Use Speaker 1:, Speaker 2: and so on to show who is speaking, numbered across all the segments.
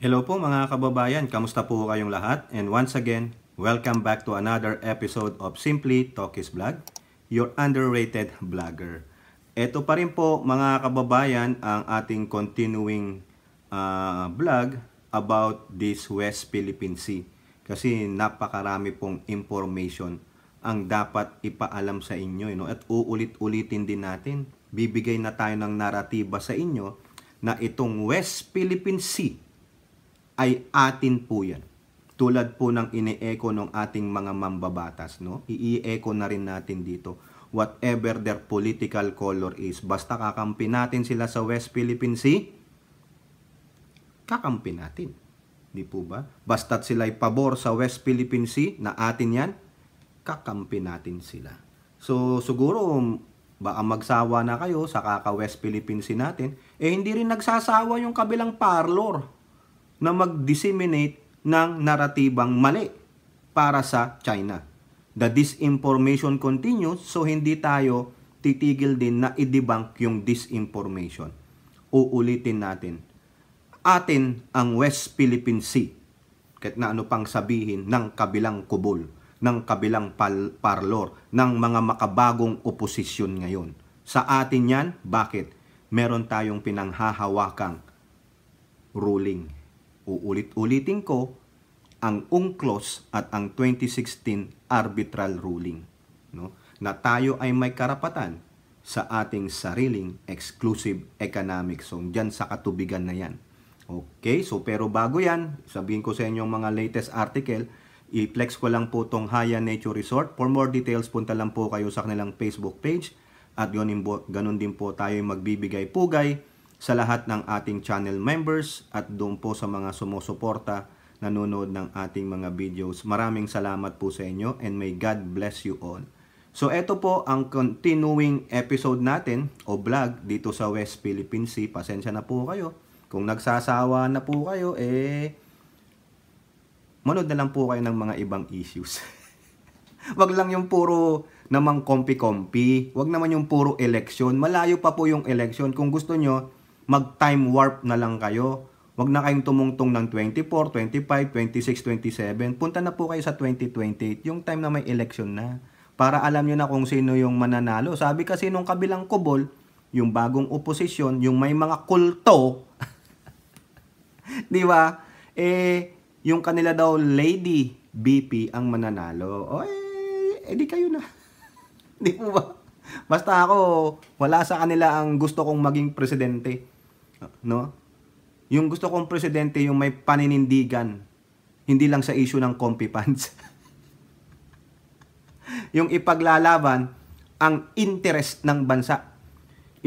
Speaker 1: Hello po mga kababayan, kamusta po kayong lahat? And once again, welcome back to another episode of Simply Talkies Vlog, your underrated vlogger. Ito pa rin po mga kababayan ang ating continuing vlog about this West Philippine Sea. Kasi napakarami pong information ang dapat ipaalam sa inyo. At uulit-ulitin din natin, bibigay na tayo ng naratiba sa inyo na itong West Philippine Sea ay atin po yan. Tulad po ng ine-echo ng ating mga mambabatas, no? I-echo na rin natin dito. Whatever their political color is, basta kakampi natin sila sa West Philippine Sea, kakampi natin. Di po ba? Basta't sila'y pabor sa West Philippine Sea, na atin yan, kakampi natin sila. So, siguro, baka magsawa na kayo sa kaka-West Philippine Sea natin, hindi rin nagsasawa yung kabilang parlor na mag-disseminate ng naratibang mali para sa China. The disinformation continues, so hindi tayo titigil din na i-debunk yung disinformation. Uulitin natin. Atin ang West Philippine Sea. Kahit na ano pang sabihin ng kabilang kubol, ng kabilang parlor, ng mga makabagong oposisyon ngayon. Sa atin yan, bakit? Meron tayong pinanghahawakang ruling. Uulit-ulitin ko ang UNCLOS at ang 2016 arbitral ruling, no? Na tayo ay may karapatan sa ating sariling exclusive economic zone dyan sa katubigan na yan. Okay, so pero bago yan, sabihin ko sa inyo mga latest article, i-flex ko lang po tong Haya Nature Resort. For more details, punta lang po kayo sa kanilang Facebook page at ganun din po tayo magbibigay pugay sa lahat ng ating channel members at doon po sa mga sumusuporta, nanonood ng ating mga videos. Maraming salamat po sa inyo and may God bless you all. So ito po ang continuing episode natin o vlog dito sa West Philippine Sea. Pasensya na po kayo. Kung nagsasawa na po kayo, manood na lang po kayo ng mga ibang issues. Wag lang yung puro namang kompi-kompi. Wag naman yung puro election. Malayo pa po yung election. Kung gusto nyo, mag-time warp na lang kayo. Huwag na kayong tumungtong ng 24, 25, 26, 27. Punta na po kayo sa 2028, yung time na may election na. Para alam nyo na kung sino yung mananalo. Sabi kasi nung kabilang kubol, yung bagong oposisyon, yung may mga kulto, di ba? Yung kanila daw Lady BP ang mananalo. Di kayo na. Di po ba? Basta ako, wala sa kanila ang gusto kong maging presidente. No? Yung gusto kong presidente, yung may paninindigan. Hindi lang sa issue ng comfy pants. Yung ipaglalaban ang interest ng bansa.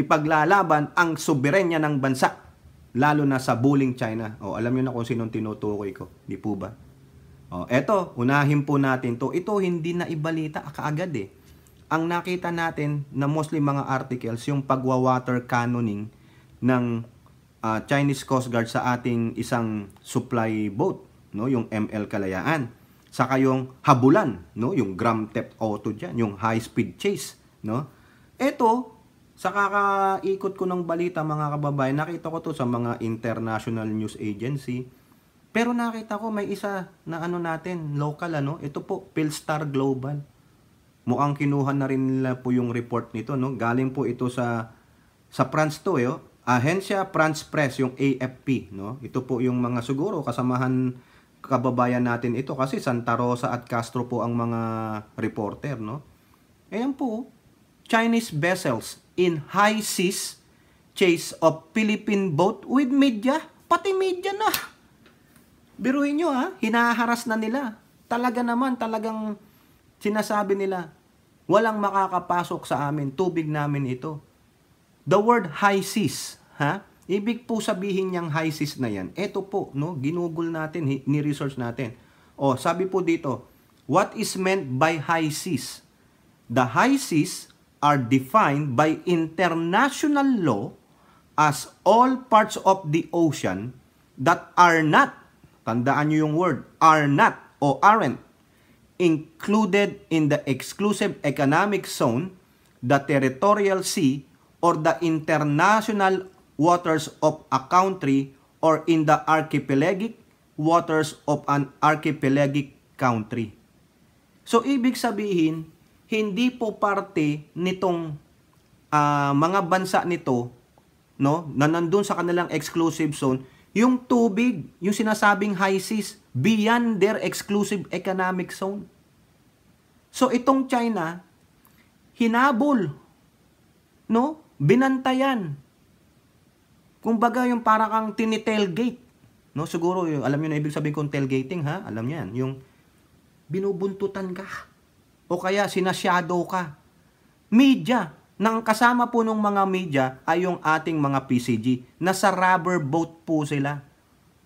Speaker 1: Ipaglalaban ang soberenya ng bansa. Lalo na sa bullying China. Alam nyo na kung sinong tinutukoy ko. Di po ba? Eto, unahin po natin to. Ito hindi na ibalita kaagad Ang nakita natin na mostly mga articles, yung pagwa-water cannoning ng Chinese Coast Guard sa ating isang supply boat, no, yung ML Kalayaan. Saka yung habulan, no, yung Gram Theft Auto diyan, yung high speed chase, no. Ito, sa kakaikot ko ng balita mga kababayan, nakita ko to sa mga international news agency. Pero nakita ko may isa na natin, local ito po, Philstar Global. Mukhang kinuha na rin nila po yung report nito, no. Galing po ito sa France to, Ahensya France Press, yung AFP, no? Ito po yung mga siguro kasamahan kababayan natin ito kasi Santa Rosa at Castro po ang mga reporter, no? Ayan po, Chinese vessels in high seas chase of Philippine boat with media. Pati media na. Biruin nyo hinaharas na nila. Talaga naman, talagang sinasabi nila, walang makakapasok sa amin, tubig namin ito. The word high seas, ibig po sabihin niyang high seas na yan. Ito po, no, ginugol natin, ni-research natin. Sabi po dito, what is meant by high seas? The high seas are defined by international law as all parts of the ocean that are not, tandaan niyo yung word, are not o aren't included in the exclusive economic zone, the territorial sea, or the international waters of a country or in the archipelagic waters of an archipelagic country. So, ibig sabihin, hindi po parte nitong mga bansa nito, no, na nandun sa kanilang exclusive zone, yung tubig, yung sinasabing high seas, beyond their exclusive economic zone. So, itong China, hinabol, no, binantayan. Kumbaga yung para kang tinitailgate, no, siguro yung, alam niyo na ibig sabihin kong tailgating, ha? Alam niyo yan, yung binubuntutan ka o kaya sinashadow ka. Media, nang kasama po ng mga media ay yung ating mga PCG. Nasa rubber boat po sila.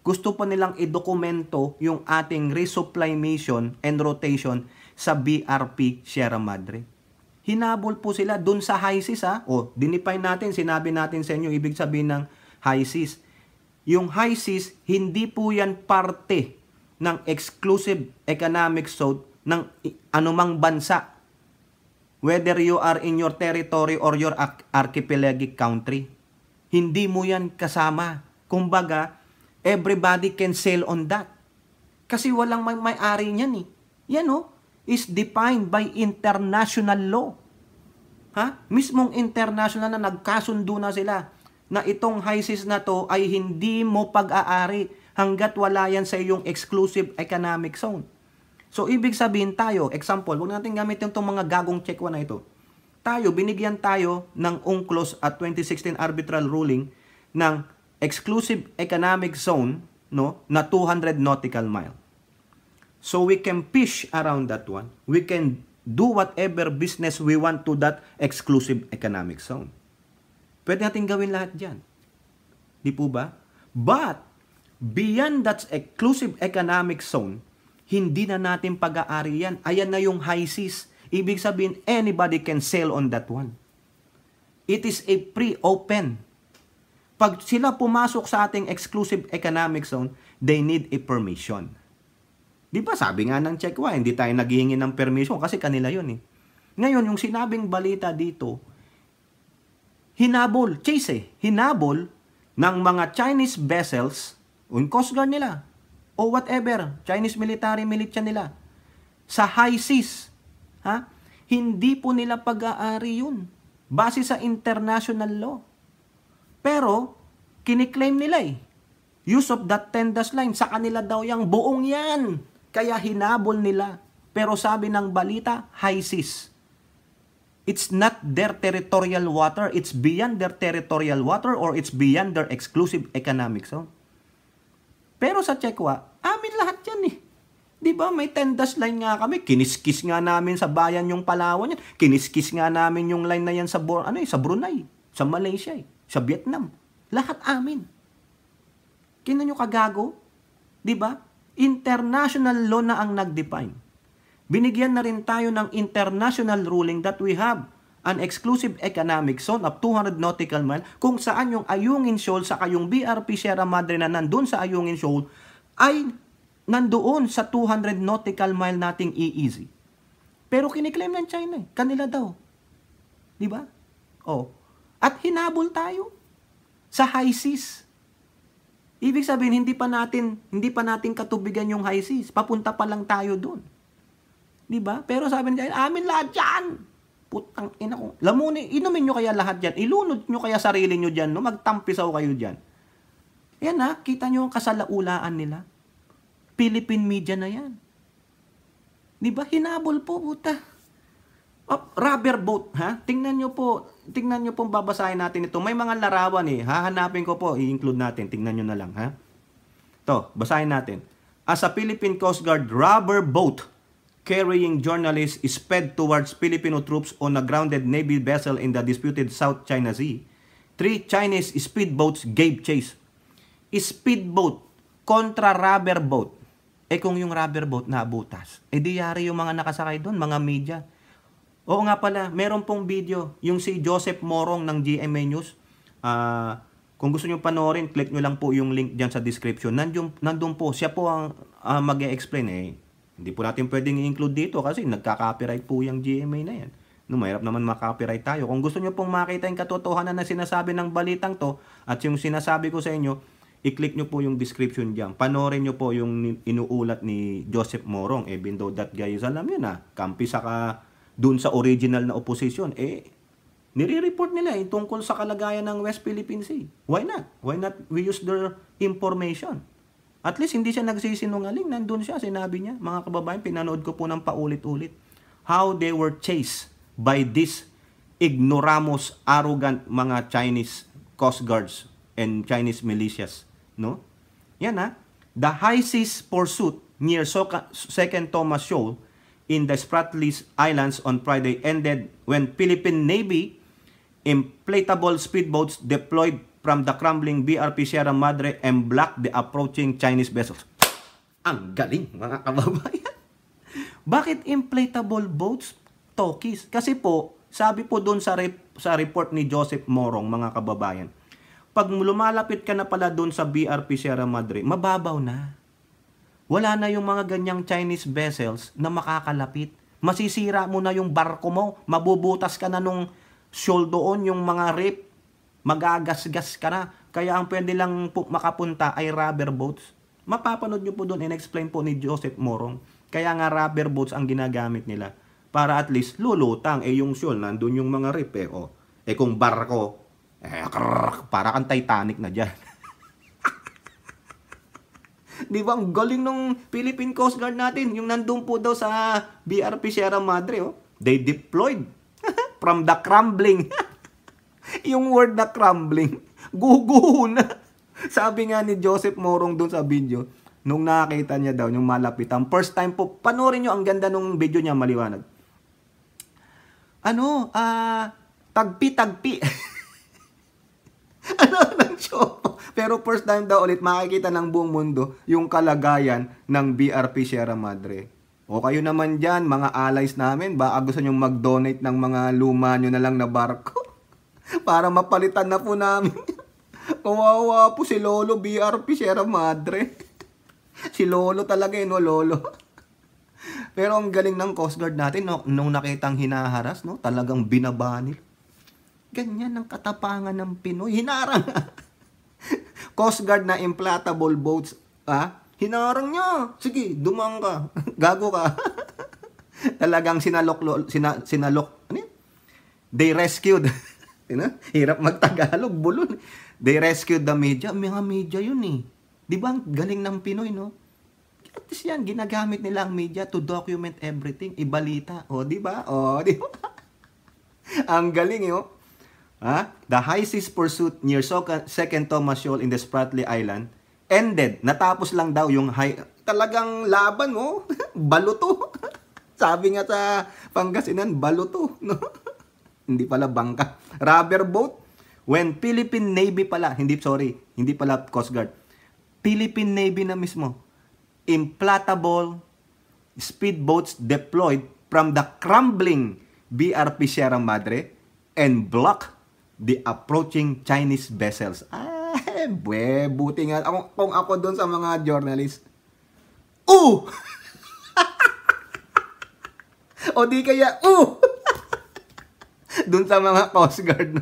Speaker 1: Gusto pa nilang idokumento yung ating resupply mission and rotation sa BRP Sierra Madre. Hinabol po sila dun sa high seas, ha? O, dinipay natin, sinabi natin sa inyo, ibig sabihin ng high seas. Yung high seas, hindi po yan parte ng exclusive economic zone ng anumang bansa. Whether you are in your territory or your archipelagic country. Hindi mo yan kasama. Kumbaga, everybody can sail on that. Kasi walang may-ari niyan eh. Yan is defined by international law. Ha? Mismong international na nagkasundo na sila na itong high seas na to ay hindi mo pag-aari hanggat wala yan sa iyong exclusive economic zone. So, ibig sabihin tayo, example, huwag natin gamitin itong mga gagong check na ito. Tayo, binigyan tayo ng UNCLOS at 2016 arbitral ruling ng exclusive economic zone, no, na 200 nautical mile. So, we can fish around that one. We can do whatever business we want to that exclusive economic zone. Pwede natin gawin lahat dyan. Di po ba? But, beyond that exclusive economic zone, hindi na natin pag-aari yan. Ayan na yung high seas. Ibig sabihin, anybody can sail on that one. It is a pre-open. Pag sila pumasok sa ating exclusive economic zone, they need a permission. Di ba sabi nga ng Chekwa, hindi tayo naghihingi ng permission kasi kanila yun eh. Ngayon, yung sinabing balita dito, hinabol ng mga Chinese vessels, yung Coast Guard nila, o whatever, Chinese military militia nila, sa high seas, ha? Hindi po nila pag-aari yun, base sa international law. Pero, kiniklaim nila use of that Tendas line, sa kanila daw yung buong yan, kaya hinabol nila. Pero sabi ng balita, high seas. It's not their territorial water, it's beyond their territorial water or it's beyond their exclusive economic zone. Pero sa Chekwa, amin lahat yan eh. Di ba may Tendas line nga kami, kiniskis nga namin sa bayan yung Palawan yan, kiniskis nga namin yung line na yan sa, sa Brunei, sa Malaysia, sa Vietnam. Lahat amin. Kino nyo kagago? Di ba? International law na ang nag-define. Binigyan na rin tayo ng international ruling that we have an exclusive economic zone of 200 nautical mile kung saan yung Ayungin Shoal sa kayong BRP Sierra Madre na nandun sa Ayungin Shoal ay nandoon sa 200 nautical mile nating EEZ. Pero kiniklaim ng China kanila daw. Di ba? At hinabol tayo sa high seas. Ibig sabihin, hindi pa natin katubigan yung high seas. Papunta pa lang tayo doon. Di ba? Pero sabi niya, amin lahat yan. Putang ina ko. Lamuni, inumin nyo kaya lahat dyan. Ilunod nyo kaya sarili nyo dyan. No? Magtampisaw kayo dyan. Yan kita nyo ang kasalaulaan nila. Philippine media na yan. Di ba? Hinabol po, puta. Rubber boat, ha? Tingnan nyo po babasahin natin ito. May mga larawan Hahanapin ko po, i-include natin. Tingnan nyo na lang, ha? Ito, basahin natin. As a Philippine Coast Guard rubber boat carrying journalists sped towards Filipino troops on a grounded Navy vessel in the disputed South China Sea, 3 Chinese speedboats gave chase. Speedboat kontra rubber boat. Kung yung rubber boat nabutas, di yari yung mga nakasakay doon, mga media. Oo nga pala, meron pong video, yung si Joseph Morong ng GMA News. Kung gusto nyo panoorin, click nyo lang po yung link dyan sa description. Nandun po, siya po ang mag-e-explain Hindi po natin pwedeng i-include dito kasi nagka-copyright po yung GMA na yan. Mahirap naman maka-copyright tayo. Kung gusto nyo pong makita yung katotohanan na sinasabi ng balitang to at yung sinasabi ko sa inyo, I-click nyo po yung description dyan. Panoorin nyo po yung inuulat ni Joseph Morong. Even though that guy is, alam yun kampi saka dun sa original na opposition. Nire-report nila tungkol sa kalagayan ng West Philippine Sea. Why not? Why not we use their information? At least hindi siya nagsisinungaling. Nandun siya, sinabi niya. Mga kababayan, pinanood ko po ng paulit-ulit. How they were chased by this ignoramus, arrogant mga Chinese Coast Guards and Chinese militias. No? Yan The high seas pursuit near Second Thomas Shoal in the Spratly Islands on Friday ended when Philippine Navy inflatable speedboats deployed from the crumbling BRP Sierra Madre and blocked the approaching Chinese vessels. Ang galing, mga kababayan. Bakit inflatable boats? Tokis. Kasi po, sabi po doon sa report ni Joseph Morong, mga kababayan, pag lumalapit ka na pala doon sa BRP Sierra Madre, mababaw na. Wala na yung mga ganyang Chinese vessels na makakalapit. Masisira mo na yung barko mo. Mabubutas ka na nung shoal doon, yung mga reef. Magagasgas ka na. Kaya ang pwede lang po makapunta ay rubber boats. Mapapanood nyo po doon, in-explain po ni Joseph Morong. Kaya nga rubber boats ang ginagamit nila. Para at least lulutang. Yung shoal, nandun yung mga reef. Kung barko, para kang Titanic na dyan. Di ba? Ang galing ng Philippine Coast Guard natin. Yung nandun po daw sa BRP Sierra Madre. They deployed from the crumbling. Yung word na crumbling, guguho na. Sabi nga ni Joseph Morong dun sa video, nung nakakita niya daw, yung malapitan. First time po, panoorin nyo, ang ganda nung video niya, maliwanag. Tagpi-tagpi. Ng show. Pero first time daw ulit, makikita ng buong mundo yung kalagayan ng BRP Sierra Madre. O kayo naman dyan, mga allies namin, baka gusto nyo mag-donate ng mga luma nyo na lang na barko. Para mapalitan na po namin. Kawawa po si Lolo, BRP Sierra Madre. Si Lolo talaga Lolo. Pero ang galing ng Coast Guard natin, nung nakitang hinaharas, talagang binabanil. Ganyan ang katapangan ng Pinoy. Hinarang. Coast Guard na inflatable boats. Hinarang niya. Sige, dumang ka. Gago ka. Talagang sinalok. They rescued. Hirap magtagalog, bulon. They rescued the media. Mga media yun Di ba? Galing ng Pinoy, At least yan, ginagamit nila ang media to document everything. Ibalita. Di ba? Di ba? Ang galing, The high seas pursuit near Second Thomas Shoal in the Spratly Island ended. Natapos lang daw yung talagang laban, baluto. Sabi nga sa Pangasinan, baluto, Hindi pala bangka. Rubber boat. When Philippine Navy pala, hindi pala Coast Guard. Philippine Navy na mismo. Inflatable speedboats deployed from the crumbling BRP Sierra Madre and block the approaching Chinese vessels. Buti nga. Kung ako doon sa mga journalist. O di kaya, doon sa mga Coast Guard,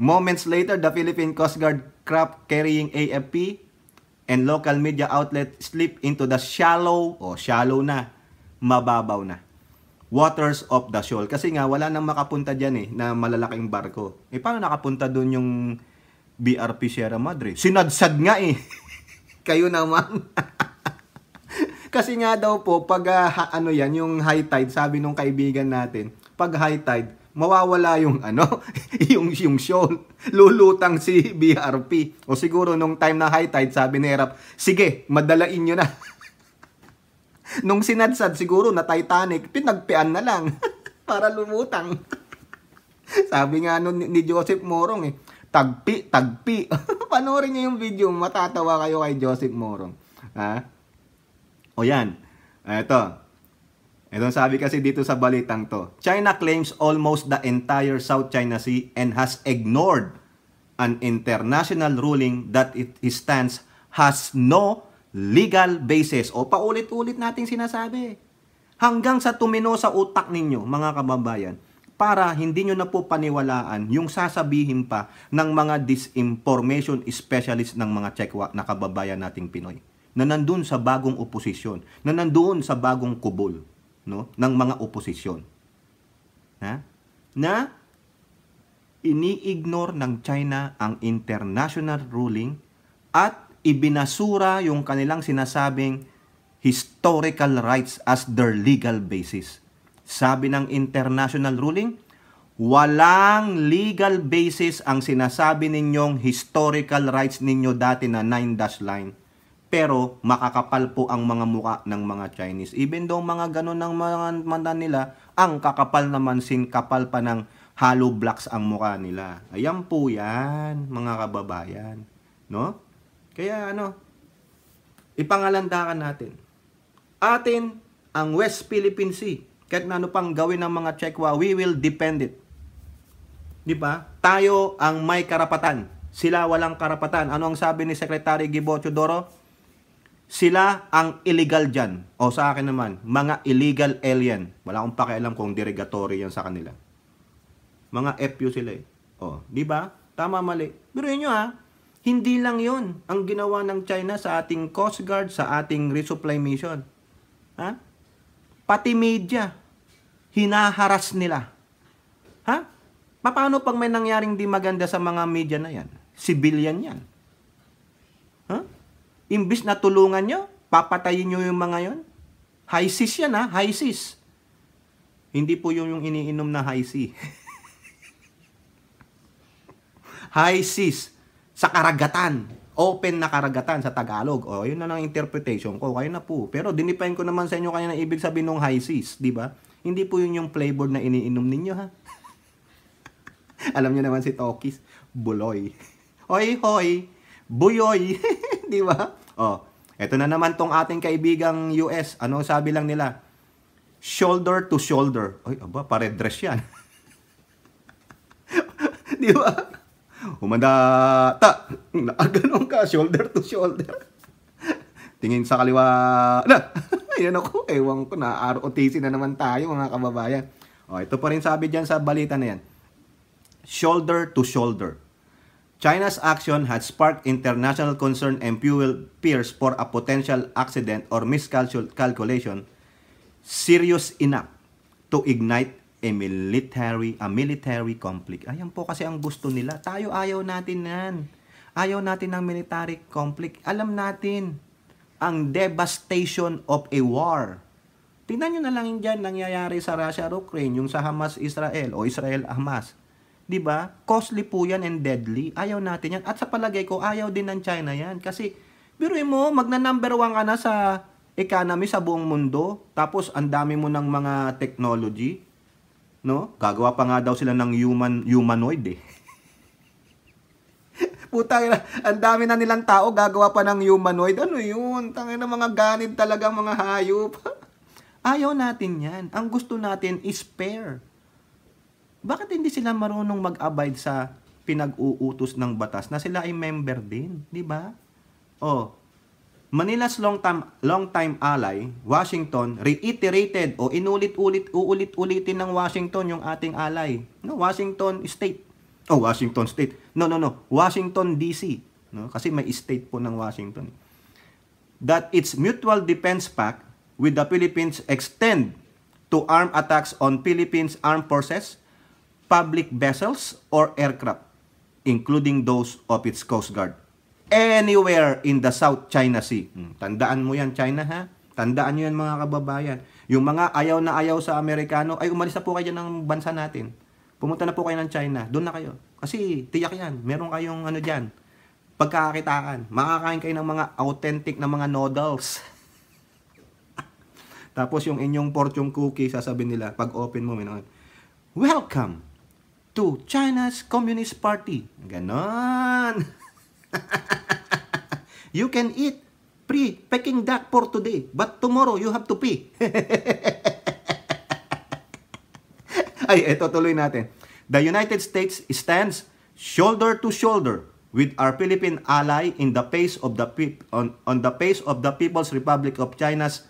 Speaker 1: Moments later, the Philippine Coast Guard craft carrying AFP and local media outlet slipped into the shallow mababaw na waters of the shoal. Kasi nga, wala nang makapunta dyan na malalaking barko. Paano nakapunta doon yung BRP Sierra Madre? Sinadsad nga Kayo naman. Kasi nga daw po, pag yung high tide, sabi nung kaibigan natin, pag high tide, mawawala yung yung shoal. Lulutang si BRP. O siguro nung time na high tide, sabi ni Erap, sige, madalain nyo na. Nung sinadsad, siguro na Titanic, pinagpian na lang para lumutang. Sabi nga ni Joseph Morong tagpi. Panoorin niyo yung video, matatawa kayo kay Joseph Morong. O yan. Ito sabi kasi dito sa balitang to. China claims almost the entire South China Sea and has ignored an international ruling that it stands has no legal basis. O paulit-ulit nating sinasabi. Hanggang sa tumino sa utak ninyo, mga kababayan, para hindi nyo na po paniwalaan yung sasabihin pa ng mga disinformation specialist ng mga Chekwa na kababayan nating Pinoy na nandun sa bagong oposisyon, na nandun sa bagong kubol, no, ng mga oposisyon. Na ini-ignore ng China ang international ruling at ibinasura yung kanilang sinasabing historical rights as their legal basis. Sabi ng international ruling, walang legal basis ang sinasabi ninyong historical rights ninyo dati na 9-dash line. Pero makakapal po ang mga muka ng mga Chinese. Even though mga ganun ng mga manda nila, ang kakapal naman kapal pa ng hollow blocks ang muka nila. Ayan po yan, mga kababayan. No? Kaya ipangalandakan natin. Atin ang West Philippine Sea. Kahit na ano pang gawin ng mga Chekwa, we will defend it. Di ba? Tayo ang may karapatan. Sila walang karapatan. Ano ang sabi ni Secretary Gibo Teodoro? Sila ang illegal dyan. O sa akin naman, mga illegal alien. Wala akong pakialam kung derogatory yan sa kanila. Mga FU sila eh. O, di ba? Tama, mali. Biruin nyo hindi lang yon ang ginawa ng China sa ating Coast Guard, sa ating resupply mission. Pati media. Hinaharas nila. Paano pag may nangyaring di maganda sa mga media na yan? Civilian yan. Imbis na tulungan nyo, papatayin nyo yung mga yon. High-seas yan high-seas. Hindi po yung iniinom na high-sea. High-seas. Sa karagatan. Open na karagatan sa Tagalog. O, yun na lang interpretation ko. Kayo na po. Pero dinipain ko naman sa inyo kanina ibig sabihin ng high-seas. Diba? Hindi po yun yung flavor na iniinom ninyo, Alam nyo naman si Tokis. Buloy. Hoy, hoy. Buyoy. Diba? O, eto na naman tong ating kaibigang US. Ano sabi lang nila? Shoulder to shoulder. Ay, aba, pare-dress yan. Diba? Humanda. Ganun ka, shoulder to shoulder. Tingin sa kaliwa. Ayan ako, ewan ko na. ROTC na naman tayo, mga kababayan. O, ito pa rin sabi dyan sa balita na yan. Shoulder to shoulder. China's action had sparked international concern and fueled fears for a potential accident or miscalculation serious enough to ignite a military conflict. Ayan po kasi ang gusto nila. Tayo ayaw natin yan. Ayaw natin ng military conflict. Alam natin ang devastation of a war. Tingnan nyo na lang yung dyan nangyayari sa Russia-Ukraine, yung sa Hamas-Israel o Israel-Hamas. Diba? Costly po yan and deadly. Ayaw natin yan. At sa palagay ko, ayaw din ng China yan. Kasi, biruin mo, magna-number 1 ka na sa economy sa buong mundo. Tapos, ang dami mo ng mga technology. No? Gagawa pa nga daw sila ng humanoid eh. Putang ina, ang dami na nilang tao gagawa pa ng humanoid. Ano yun? Tangin na mga ganid talaga mga hayop. Ayaw natin yan. Ang gusto natin is fair. Bakit hindi sila marunong mag-abide sa pinag-uutos ng batas na sila ay member din? Di ba? Oh, Manila's long-time ally, Washington, reiterated o uulit-ulitin ng Washington yung ating ally. No, Washington State. Oh, Washington State. No. Washington DC. No, kasi may state po ng Washington. That its mutual defense pact with the Philippines extend to armed attacks on Philippines armed forces, public vessels, or aircraft, including those of its Coast Guard, anywhere in the South China Sea. Tandaan mo yan, China, ha? Tandaan nyo yan, mga kababayan. Yung mga ayaw na ayaw sa Amerikano, ay umalis na po kayo ng bansa natin. Pumunta na po kayo ng China. Doon na kayo. Kasi tiyak yan. Meron kayong ano dyan, pagkakakitaan. Makakain kayo ng mga authentic na mga noodles. Tapos yung inyong fortune cookie, sasabihin nila, pag open mo, welcome to China's Communist Party. Ganon. You can eat free Peking duck for today, but tomorrow you have to pay. Ay, eto tuloy natin. The United States stands shoulder to shoulder with our Philippine ally in the face of the on the face of the People's Republic of China's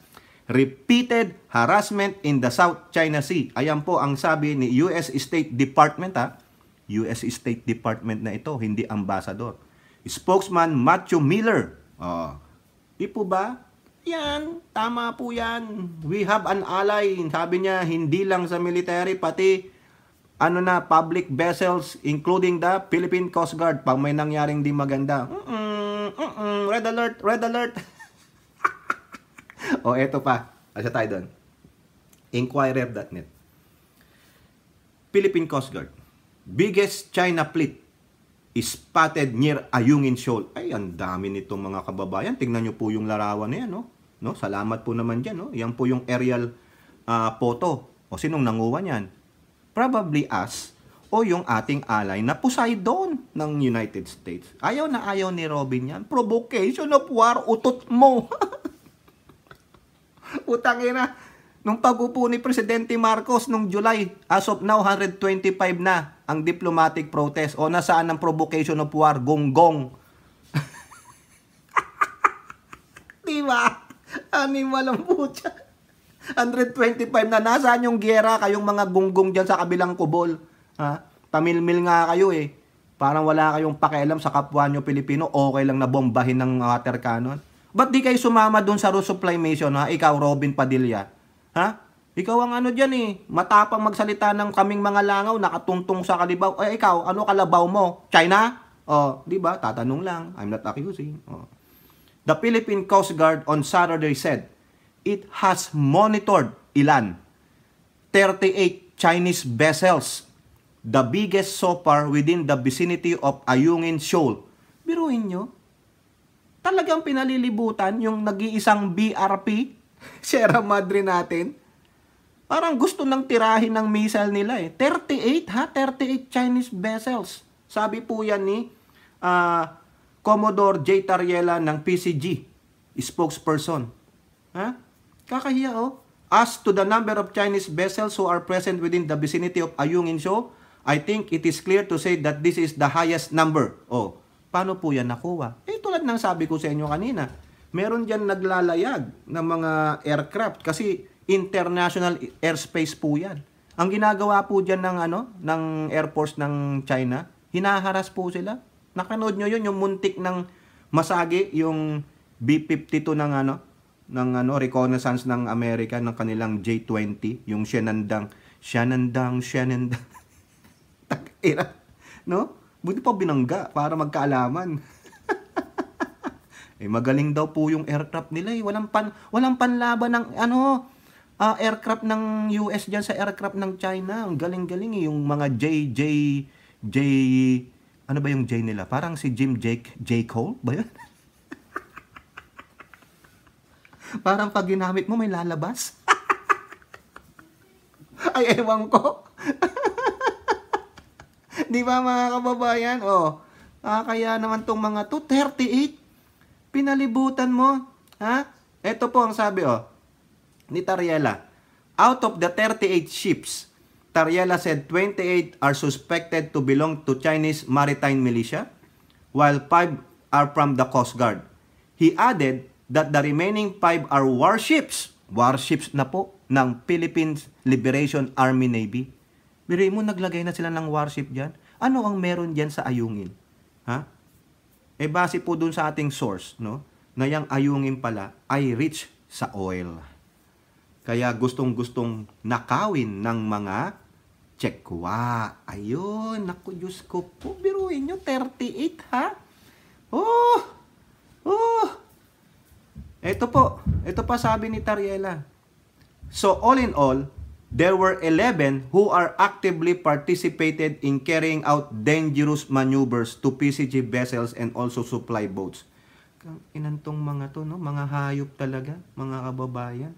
Speaker 1: repeated harassment in the South China Sea. Ayan po ang sabi ni US State Department, US State Department na ito, hindi ambassador. Spokesman Matthew Miller. Di po ba? Yan, tama po yan. We have an ally. Sabi niya, hindi lang sa military, pati public vessels, including the Philippine Coast Guard. Pag may nangyaring di maganda, red alert, red alert. Eto pa. Asa tayo doon? Inquirer.net. Philippine Coast Guard. Biggest China fleet is spotted near Ayungin Shoal. Ay, ang dami nitong mga kababayan. Tingnan nyo po yung larawan na yan, no? Salamat po naman dyan, no? Yan po yung aerial photo. O sinong nanguha niyan? Probably us o yung ating ally na Poseidon ng United States. Ayaw na ayaw ni Robin yan. Provocation of war, utot mo. Utang ina. Nung pag-upo ni Presidente Marcos nung July, as of now, 125 na ang diplomatic protest. O nasaan ang provocation of war? Gonggong. Diba? Animal ang putya. 125 na. Nasaan yung giyera kayong mga gunggong dyan sa kabilang kubol? Tamilmil nga kayo eh. Parang wala kayong pakialam sa kapwa nyo Pilipino. Okay lang na bombahin ng water cannon. Ba't di kayo sumama dun sa resupply mission, Ikaw, Robin Padilla. Ikaw ang ano dyan eh. Matapang magsalita ng kaming mga langaw, nakatungtong sa kalibaw. Ikaw, ano kalabaw mo? China? Di ba? Tatanong lang. I'm not accusing. The Philippine Coast Guard on Saturday said, it has monitored ilan? 38 Chinese vessels, the biggest so far within the vicinity of Ayungin Shoal. Biruin nyo, talagang pinalilibutan yung nag-iisang BRP, Sierra Madre natin. Parang gusto nang tirahin ng missile nila eh. 38 Chinese vessels. Sabi po yan ni Commodore J. Tariela ng PCG, spokesperson. Kakahiya As to the number of Chinese vessels who are present within the vicinity of Ayungin Shoal, I think it is clear to say that this is the highest number. Paano po yan nakuha? Tulad ng sabi ko sa inyo kanina, meron dyan naglalayag ng mga aircraft kasi international airspace po yan. Ang ginagawa po dyan ng Air Force ng China, hinaharas po sila. Nakanood nyo yun, yung muntik ng masagi, yung B-52 ng reconnaissance ng Amerika ng kanilang J-20, yung Shenandoah. Takira, no? Buti pa binangga para magkaalaman. Magaling daw po yung aircraft nila eh. Walang panlaban ng aircraft ng US diyan sa aircraft ng China. Ang galing-galing eh. Yung mga J ano ba yung J nila? Parang si J. Cole ba yun? Parang pag ginamit mo, may lalabas. Ay, ewan ko. Di ba mga kababayan? Kaya naman tong mga to, 38. Pinalibutan mo. Ito po ang sabi, ni Tariela. Out of the 38 ships, Tariela said 28 are suspected to belong to Chinese maritime militia, while 5 are from the Coast Guard. He added that the remaining 5 are warships. Warships na po ng Philippines Liberation Army Navy. Biro mo, naglagay na sila ng warship dyan. Ano ang meron dyan sa Ayungin? Base po dun sa ating source, no? Na yung Ayungin pala ay rich sa oil. Kaya gustong-gustong nakawin ng mga Tsekwa. Ayun, naku, Diyos ko po. Biruin nyo, 38 ha? Ito pa sabi ni Tariela. So all in all, there were 11 who are actively participated in carrying out dangerous maneuvers to PCG vessels and also supply boats. Inantong mga to, no? Mga hayop talaga, mga kababayan.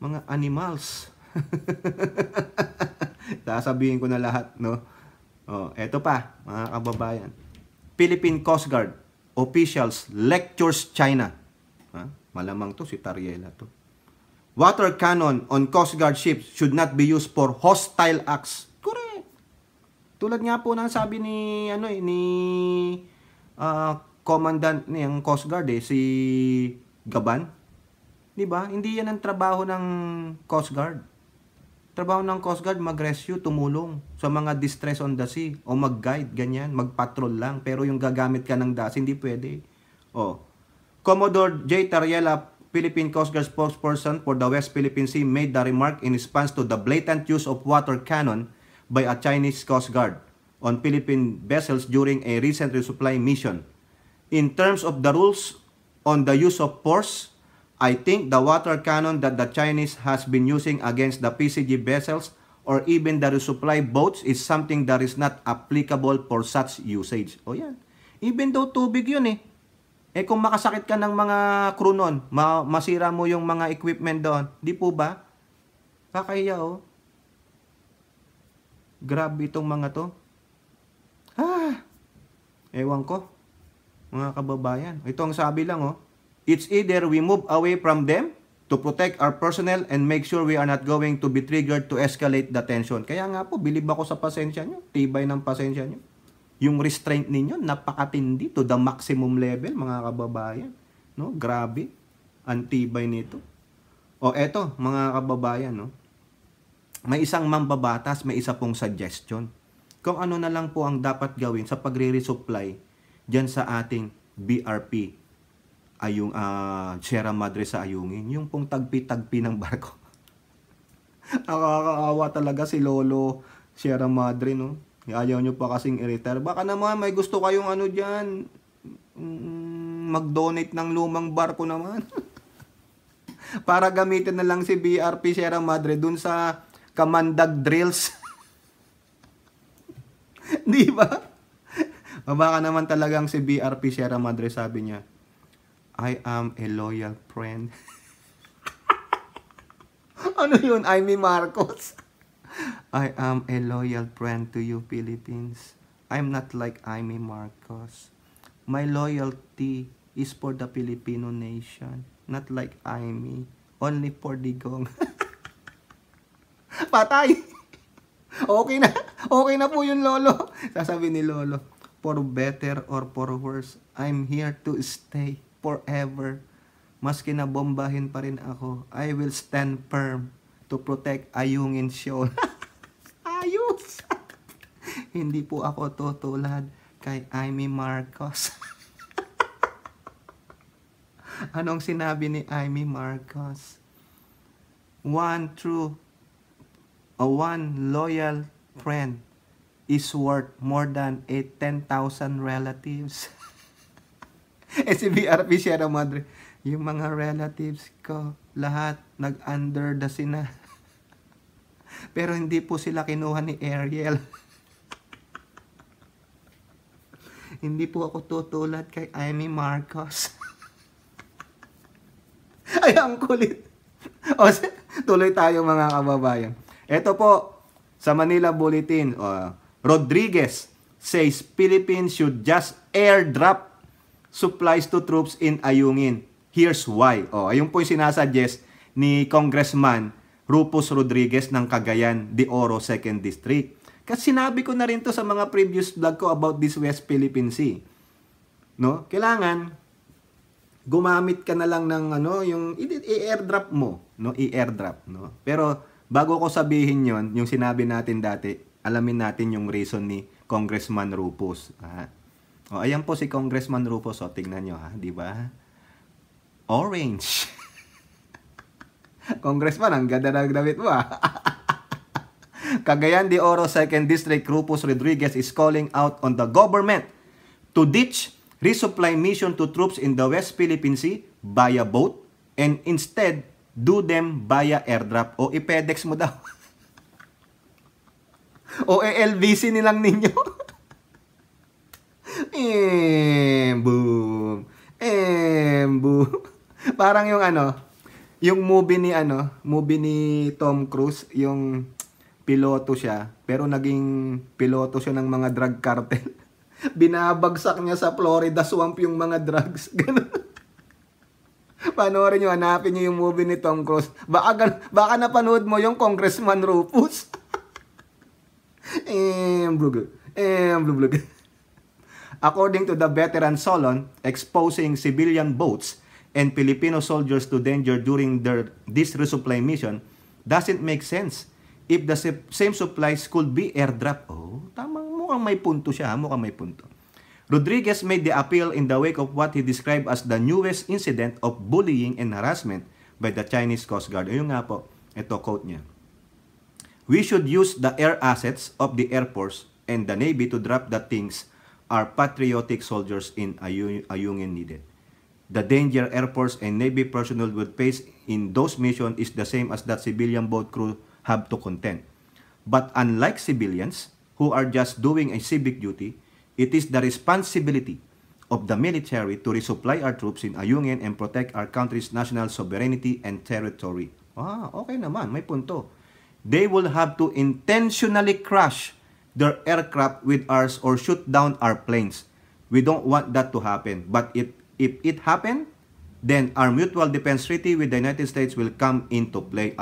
Speaker 1: Mga animals. Sasabihin ko na lahat, no? Eto pa, mga kababayan. Philippine Coast Guard officials lectures China. Malamang to si Tariela to. Water cannon on Coast Guard ships should not be used for hostile acts. Correct. Tulad nga po ng sabi ni commandant niyang Coast Guard si Gaban. 'Di ba? Hindi yan ang trabaho ng Coast Guard. Trabaho ng Coast Guard mag-rescue, tumulong sa mga distress on the sea o mag-guide, ganyan, mag-patrol lang. Pero yung gagamit ka ng DAS, hindi pwede. Oh. Commodore J. Tariela, Philippine Coast Guard spokesperson for the West Philippine Sea, made the remark in response to the blatant use of water cannon by a Chinese Coast Guard on Philippine vessels during a recent resupply mission. In terms of the rules on the use of force, I think the water cannon that the Chinese has been using against the PCG vessels or even the resupply boats is something that is not applicable for such usage. O yan. Even though tubig yun eh. Eh kung makasakit ka ng mga crew nun, masira mo yung mga equipment doon, di po ba? Kakahiya oh. Grabe itong mga to. Ewan ko. Mga kababayan. Ito ang sabi lang oh. It's either we move away from them to protect our personnel and make sure we are not going to be triggered to escalate the tension. Kaya nga po, bilib ako sa pasensya nyo. Tibay ng pasensya nyo. Yung restraint ninyo, napakatindi to the maximum level, mga kababayan. No? Grabe. Ang tibay nito. O eto, mga kababayan, no? May isang mambabatas, may isa pong suggestion. Kung ano na lang po ang dapat gawin sa pagre-resupply dyan sa ating BRP. Sierra Madre sa Ayungin, yung pong tagpi-tagpi ng barko. Nakakaawa talaga si Lolo Sierra Madre, no? Ayaw nyo pa kasing i-retire. Baka naman may gusto kayong ano dyan, mag-donate ng lumang barko naman. Para gamitin na lang si BRP Sierra Madre dun sa Kamandag drills. Di ba? O baka naman talagang si BRP Sierra Madre sabi niya, I am a loyal friend. Ano yun? Amy Marcos. I am a loyal friend to you, Philippines. I'm not like Amy Marcos. My loyalty is for the Filipino nation. Not like Amy. Only for Digong. Patay! Okay na. Okay na po yun, Lolo. Sasabi ni Lolo, for better or for worse, I'm here to stay forever. Maski na bombahin pa rin ako, I will stand firm to protect Ayungin Shoal. Ayos! Hindi po ako tutulad kay Amy Marcos. Anong sinabi ni Amy Marcos? One loyal friend is worth more than 10,000 relatives. Si BRP Sierra Madre, yung mga relatives ko, lahat nag-under the sea na. Pero hindi po sila kinuha ni Ariel. Hindi po ako tutulad kay Amy Marcos. Ay, ang kulit. O, tuloy tayo mga kababayan. Ito po, sa Manila Bulletin, Rodriguez says Philippines should just airdrop supplies to troops in Ayungin. Here's why. Ayun po yung sinasuggest ni Congressman Rufus Rodriguez ng Cagayan de Oro 2nd District. Kasi sinabi ko na rin to sa mga previous vlog ko about this West Philippine Sea. No? Kailangan gumamit ka na lang ng yung i-airdrop mo, no? I-airdrop, no? Pero bago ko sabihin 'yon, yung sinabi natin dati, alamin natin yung reason ni Congressman Rufus. Ayan po si Congressman Rufus. Tingnan nyo di ba? Orange. Congressman, ang ganda ng damit mo Cagayan de Oro 2nd District Rufus Rodriguez is calling out on the government to ditch resupply mission to troops in the West Philippine Sea via boat and instead do them via airdrop. O i-FedEx mo daw. O LVC nilang ninyo. Boom. Boom. Parang yung yung movie ni Tom Cruise, yung piloto siya, pero naging piloto siya ng mga drug cartel. Binabagsak niya sa Florida swamp yung mga drugs. Ganun. Panoorin nyo, hanapin nyo yung movie ni Tom Cruise. Baka napanood mo yung Congressman Rufus. According to the veteran Solon, exposing civilian boats and Filipino soldiers to danger during this resupply mission doesn't make sense if the same supplies could be airdrop. Oh, tamang mukhang may punto siya, mukhang may punto. Rodriguez made the appeal in the wake of what he described as the newest incident of bullying and harassment by the Chinese Coast Guard. Ayun nga po, ito quote niya. We should use the air assets of the Air Force and the Navy to drop the things our patriotic soldiers in Ayungin needed. The danger Air Force and Navy personnel would face in those missions is the same as that civilian boat crew have to contend. But unlike civilians who are just doing a civic duty, it is the responsibility of the military to resupply our troops in Ayungin and protect our country's national sovereignty and territory. Okay naman, may punto. They will have to intentionally crash their aircraft with ours or shoot down our planes. We don't want that to happen. But if it happen, then our mutual defense treaty with the United States will come into play.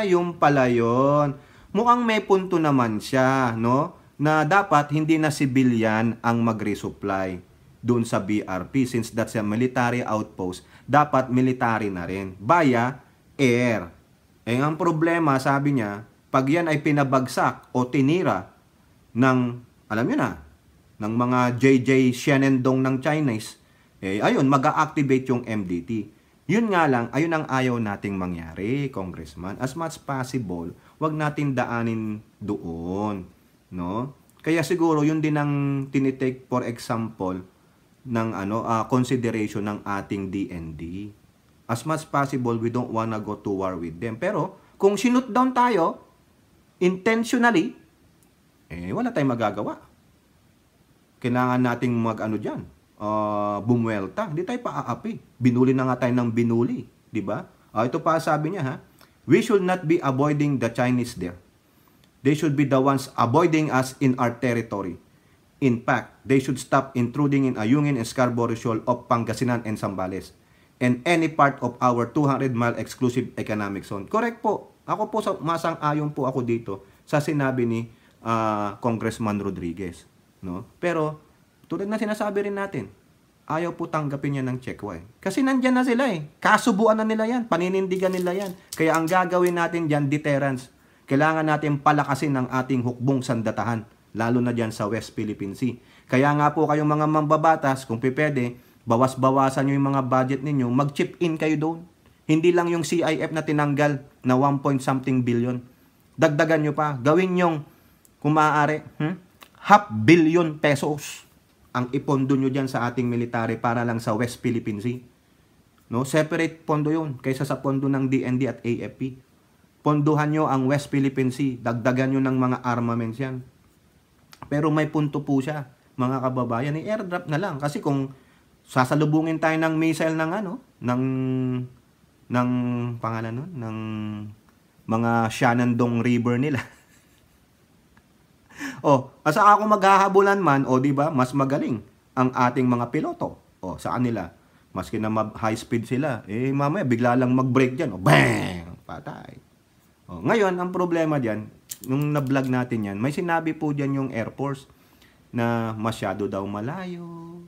Speaker 1: Yung pala yun. Mukhang may punto naman siya, no? Na dapat hindi na civilian ang mag-resupply doon sa BRP since that's a military outpost. Dapat military na rin via air. Ang problema, sabi niya, pag yan ay pinabagsak o tinira ng, alam nyo na, ng mga JJ Shenendong ng Chinese, ayun, mag-a-activate yung MDT. Yun nga lang, ayun ang ayaw nating mangyari, Congressman. As much possible, wag natin daanin doon. No? Kaya siguro, yun din ang tinitake, for example, ng consideration ng ating DND. As much possible, we don't wanna go to war with them. Pero, kung sinut down tayo, intentionally, wala tayong magagawa. Kailangan nating dyan, bumuelta. Hindi tayo paaapi. Binuli na nga tayo ng binuli. Diba? Ito pa sabi niya, ha? We should not be avoiding the Chinese there. They should be the ones avoiding us in our territory. In fact, they should stop intruding in Ayungin and Scarborough Shoal of Pangasinan and Zambales and any part of our 200-mile exclusive economic zone. Correct po. Ako po, masang-ayon po ako dito sa sinabi ni Congressman Rodriguez. No? Pero, tulad na sinasabi rin natin, ayaw po tanggapin yan ng Chekwa. Kasi nandyan na sila eh. Kasubuan na nila yan. Paninindigan nila yan. Kaya ang gagawin natin dyan, deterrence. Kailangan natin palakasin ang ating hukbong sandatahan. Lalo na dyan sa West Philippine Sea. Kaya nga po kayong mga mambabatas, kung pipede, bawas-bawasan nyo yung mga budget ninyo, mag-chip in kayo doon. Hindi lang yung CIF na tinanggal na 1-something billion. Dagdagan nyo pa. Gawin yung, kung maaari, $500 billion pesos ang ipondo nyo dyan sa ating military para lang sa West Philippine Sea. No? Separate pondo yun kaysa sa pondo ng DND at AFP. Ponduhan nyo ang West Philippine Sea. Dagdagan nyo ng mga armaments yan. Pero may punto po siya, mga kababayan. I-airdrop na lang. Kasi kung sasalubungin tayo ng missile ng ng pangalan nun, ng mga Shenendong River nila. Asa ako maghahabulan man, di ba, mas magaling ang ating mga piloto. Saan nila? Maski na high speed sila, mamaya bigla lang mag-break dyan. Bang! Patay. Ngayon, ang problema dyan, nung na-vlog natin yan, may sinabi po dyan yung Air Force na masyado daw malayo,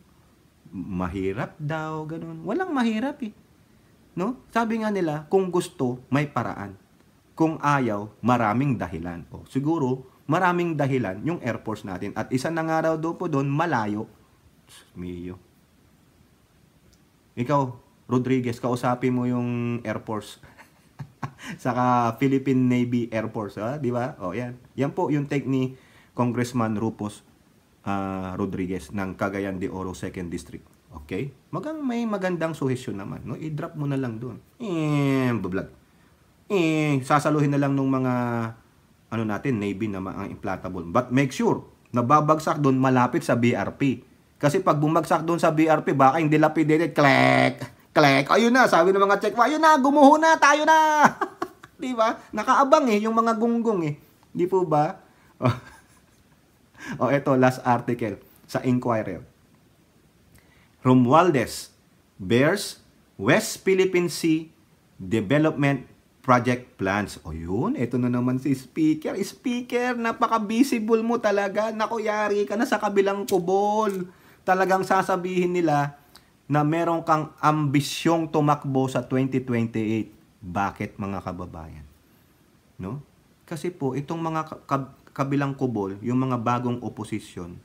Speaker 1: mahirap daw, ganun. Walang mahirap eh. No? Sabi nga nila, kung gusto, may paraan. Kung ayaw, maraming dahilan. Siguro, maraming dahilan yung Air Force natin. At isa na nga raw po doon, malayo. Miyo. Ikaw, Rodriguez, kausapin mo yung Air Force. Saka Philippine Navy Air Force. Di ba? Yan. Yan po yung take ni Congressman Rufus Rodriguez ng Cagayan de Oro 2nd District. Okay? May magandang suhesyon naman. No? I-drop mo na lang doon. Bablag. Sasaluhin na lang ng mga natin, Navy na ang implantable. But make sure, nababagsak doon malapit sa BRP. Kasi pag bumagsak doon sa BRP, baka yung dilapidated, klek, ayun na, sabi ng mga Chekwa, ayun na, gumuho na, tayo na. Di ba? Nakaabang yung mga gunggong Di po ba? Ito, last article sa Inquirer. Romualdez bears West Philippine Sea Development Project Plans. Yun, ito na naman si Speaker. Speaker, napaka-visible mo talaga. Naku, yari ka na sa kabilang kubol. Talagang sasabihin nila, na meron kang ambisyong tumakbo sa 2028. Bakit, mga kababayan? No? Kasi po, itong mga kabilang kubol, yung mga bagong oposisyon,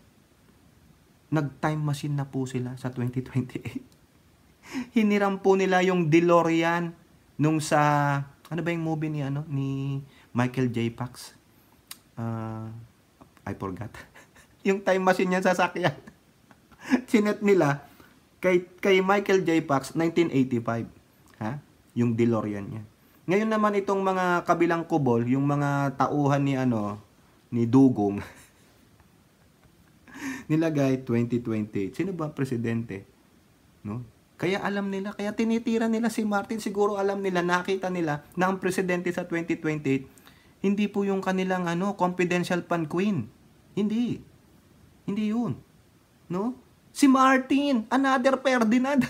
Speaker 1: nag-time machine na po sila sa 2028. Hiniram po nila yung DeLorean nung sa, ano ba yung movie ni Michael J. Fox? I forgot. Yung time machine niya sasakyan. Sinet nila kay Michael J. Fox 1985. Ha? Yung DeLorean niya. Ngayon naman itong mga kabilang kubol, yung mga tauhan ni Dugong, nilagay 2028. Sino ba ang presidente? No? Kaya alam nila, kaya tinitira nila si Martin. Siguro alam nila, nakita nila na ang presidente sa 2028, hindi po yung kanilang confidential fan queen. Hindi. Hindi yun. No? Si Martin, another Ferdinand.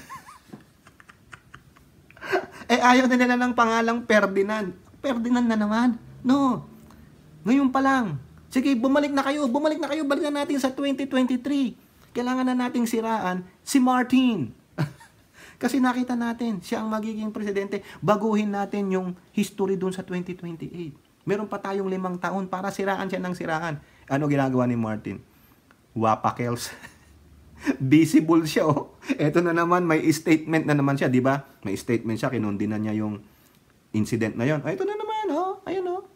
Speaker 1: Ayaw na nila ng pangalang Ferdinand. Ferdinand na naman. No. Ngayon pa lang. Sige, bumalik na kayo. Balikan natin sa 2023. Kailangan na nating siraan si Martin. Kasi nakita natin, siya ang magiging presidente. Baguhin natin yung history dun sa 2028. Meron pa tayong 5 taon para siraan siya ng siraan. Ano ginagawa ni Martin? Wapakels. Visible siya, oh. Eto na naman, may statement na naman siya, di ba? May statement siya, kinundina niya yung incident na yon. Ito na naman, oh. Ayun, oh.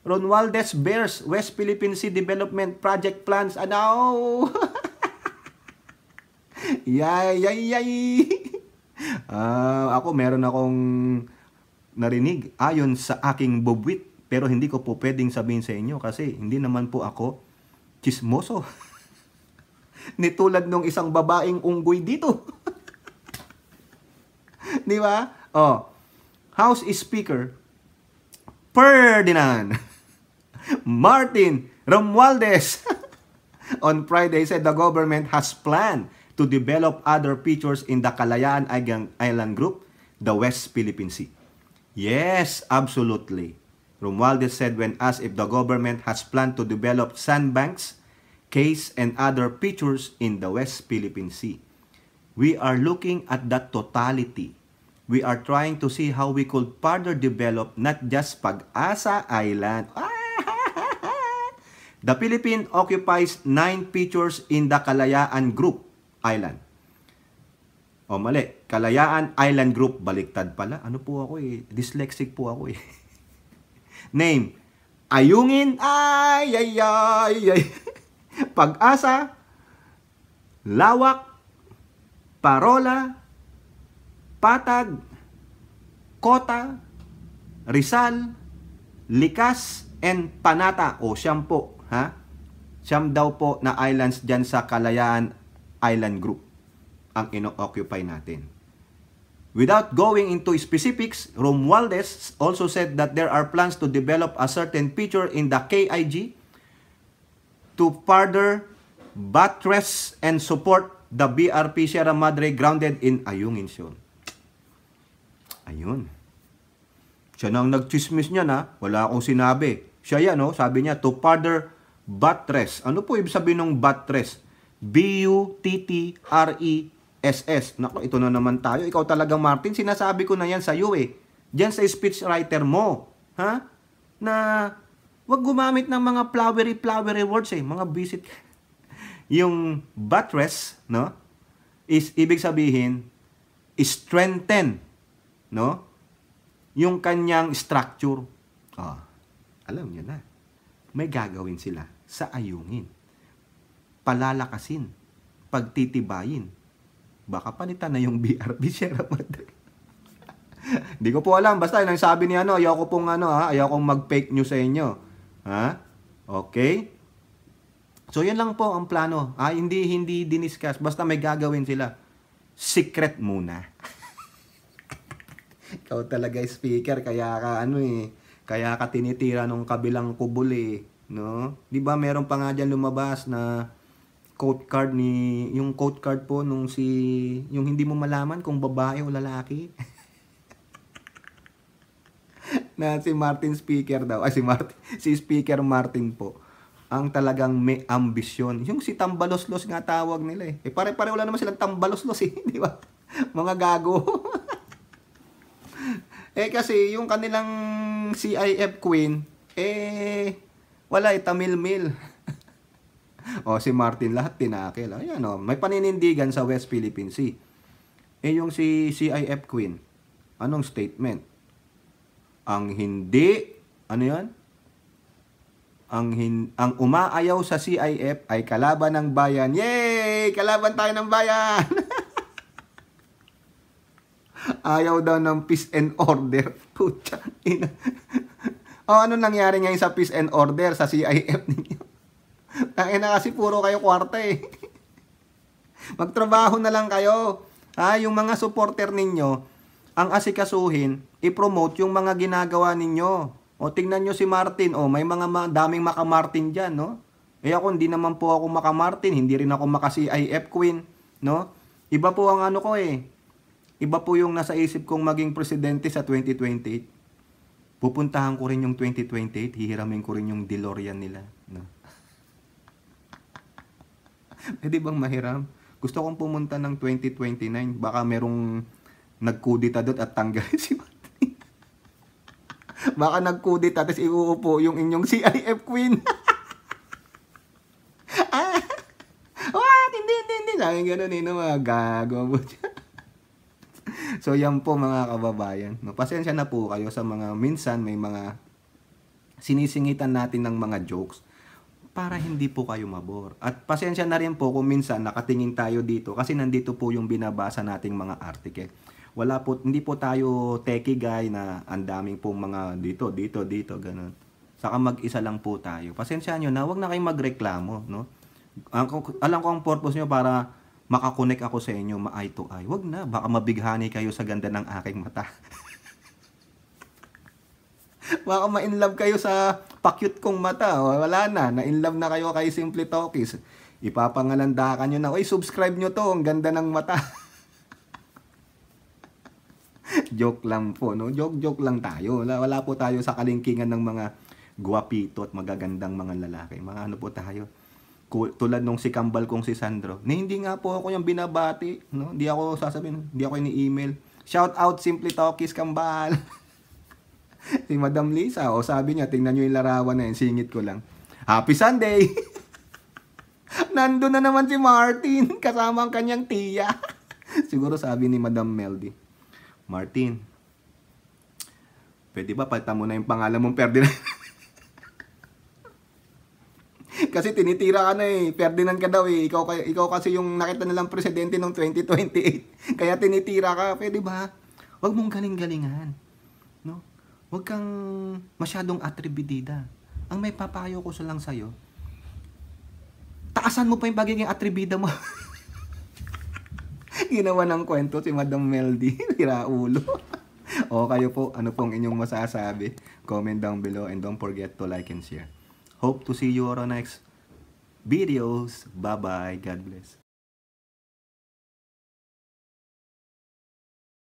Speaker 1: Romualdez bears West Philippine Sea Development Project plans. Ano? Yay. Ako, meron akong narinig ayon sa aking bubwit. Pero hindi ko po pwedeng sabihin sa inyo kasi hindi naman po ako chismoso. Ni tulad nung isang babaeng unggoy dito. Di ba? House Speaker Ferdinand Martin Romualdez on Friday said the government has planned to develop other features in the Kalayaan Island Group, the West Philippine Sea. Yes, absolutely. Romualdez said when asked if the government has planned to develop sandbanks, cays, and other features in the West Philippine Sea. We are looking at the totality. We are trying to see how we could further develop not just Pag-asa Island. The Philippines occupies 9 features in the Kalayaan Group Island. Mali. Kalayaan Island Group. Baliktad pala. Ano po ako eh? Dyslexic po ako eh. Name. Ayungin. Ay. Pag-asa. Lawak. Parola. Patag. Kota. Rizal. Likas. And Panata. Siyam po. Siyam daw po na islands dyan sa Kalayaan Island Group ang ino-occupy natin. Without going into specifics, Romualdez also said that there are plans to develop a certain feature in the KIG to further buttress and support the BRP Sierra Madre grounded in Ayungin. Ayun. Siya nang nagchismis niya na, wala akong sinabi. Siya yan, sabi niya, to further buttress. Ano po ibig sabihin ng buttress? B-U-T-T-R-E-S-S. Naku, ito na naman tayo. Ikaw talagang, Martin, sinasabi ko na yan sa iyo eh. Diyan sa speechwriter mo. Na wag gumamit ng mga flowery words eh. Mga visit. Yung buttress, is ibig sabihin, strengthen, yung kanyang structure. Alam niyo na. May gagawin sila sa Ayungin. Palalakasin, pagtitibayin. Baka palitan na yung BRP Sierra Madre. Hindi ko po alam. Basta yung sabi ni ayaw ko pong ayaw kong mag-fake news sa inyo. Okay? So yan lang po ang plano. Hindi diniscuss. Basta may gagawin sila. Secret muna. Ikaw talaga speaker, kaya ka kaya ka tinitira nung kabilang kubol eh. No? Di ba meron pa nga dyan lumabas na quote card yung quote card po yung hindi mo malaman kung babae o lalaki. Na si Martin Speaker daw, si Speaker Martin po, ang talagang may ambisyon. Yung si Tambaloslos nga tawag nila eh. Pare-pare wala naman silang Tambaloslos eh, di ba? Mga gago. Kasi yung kanilang CIF queen, wala tamil-mil. Si Martin lahat tinakil. Ayan may paninindigan sa West Philippine Sea. Yung si CIF queen, anong statement? Ang hindi, ano yan? Ang umaayaw sa CIF ay kalaban ng bayan. Yay! Kalaban tayo ng bayan! Ayaw daw ng peace and order. Putya. Ano nangyari ngayon sa peace and order sa CIF ninyo? Tangina kasi puro kayo kwarta Magtrabaho na lang kayo. Yung mga supporter ninyo, ang asikasuhin, i-promote yung mga ginagawa ninyo. Tingnan nyo si Martin. May mga daming maka-Martin dyan, no? Ako, hindi naman po ako maka-Martin. Hindi rin ako maka-CIF queen, no? Iba po ang ano ko Iba po yung nasa isip kong maging presidente sa 2028. Pupuntahan ko rin yung 2028. Hihiramin ko rin yung DeLorean nila, no? Pwede bang mahiram? Gusto kong pumunta ng 2029. Baka merong nagkudita doon at tanggalin si Martin. Baka nagkudita tapos iuupo yung inyong CIF queen. What? Hindi. Laging ganun mga gago. So yan po mga kababayan. Pasensya na po kayo sa mga minsan may mga sinisingitan natin ng mga jokes para hindi po kayo mabor. At pasensya na rin po kung minsan nakatingin tayo dito kasi nandito po yung binabasa nating mga article. Hindi po tayo techie guy na ang daming pong mga dito, ganun. Saka mag-isa lang po tayo. Pasensya nyo na, wag na kayong magreklamo, no? Alam ko ang purpose nyo para makakonek ako sa inyo, ma-eye to eye. Wag na, baka mabighani kayo sa ganda ng aking mata. Baka ma-inlove kayo sa pa-cute kong mata. Wala na-inlove na kayo kay Simple Talkies. Ipapangalandakan nyo na, subscribe nyo to, ang ganda ng mata. Joke lang po, no? Joke lang tayo. Wala po tayo sa kalingkingan ng mga guwapito at magagandang mga lalaki. Mga ano po tayo. Tulad nung si Kambal kong si Sandro. Hindi nga po ako yung binabati, no? Hindi ako sasabihin, hindi ako ini-email. Shout out Simple Talkies Kambal. Si Madam Lisa, sabi niya, tingnan niyo yung larawan na yun, singit ko lang. Happy Sunday! Nandun na naman si Martin, kasama ang kanyang tiya. Siguro sabi ni Madam Meldy, Martin, pwede ba palitan mo na yung pangalan mong Ferdinand? Kasi tinitira ka na Ferdinand ka daw Ikaw kasi yung nakita nilang presidente ng 2028. Kaya tinitira ka, pwede ba? Huwag mong galing-galingan. No? Huwag kang masyadong atribidida. Ang may papayo ko lang sa'yo, taasan mo pa yung pagiging atribida mo. Ginawa ng kwento si Madam Meldy. Hiraulo. Kayo po, ano pong inyong masasabi? Comment down below and don't forget to like and share. Hope to see you on our next videos. Bye-bye. God bless.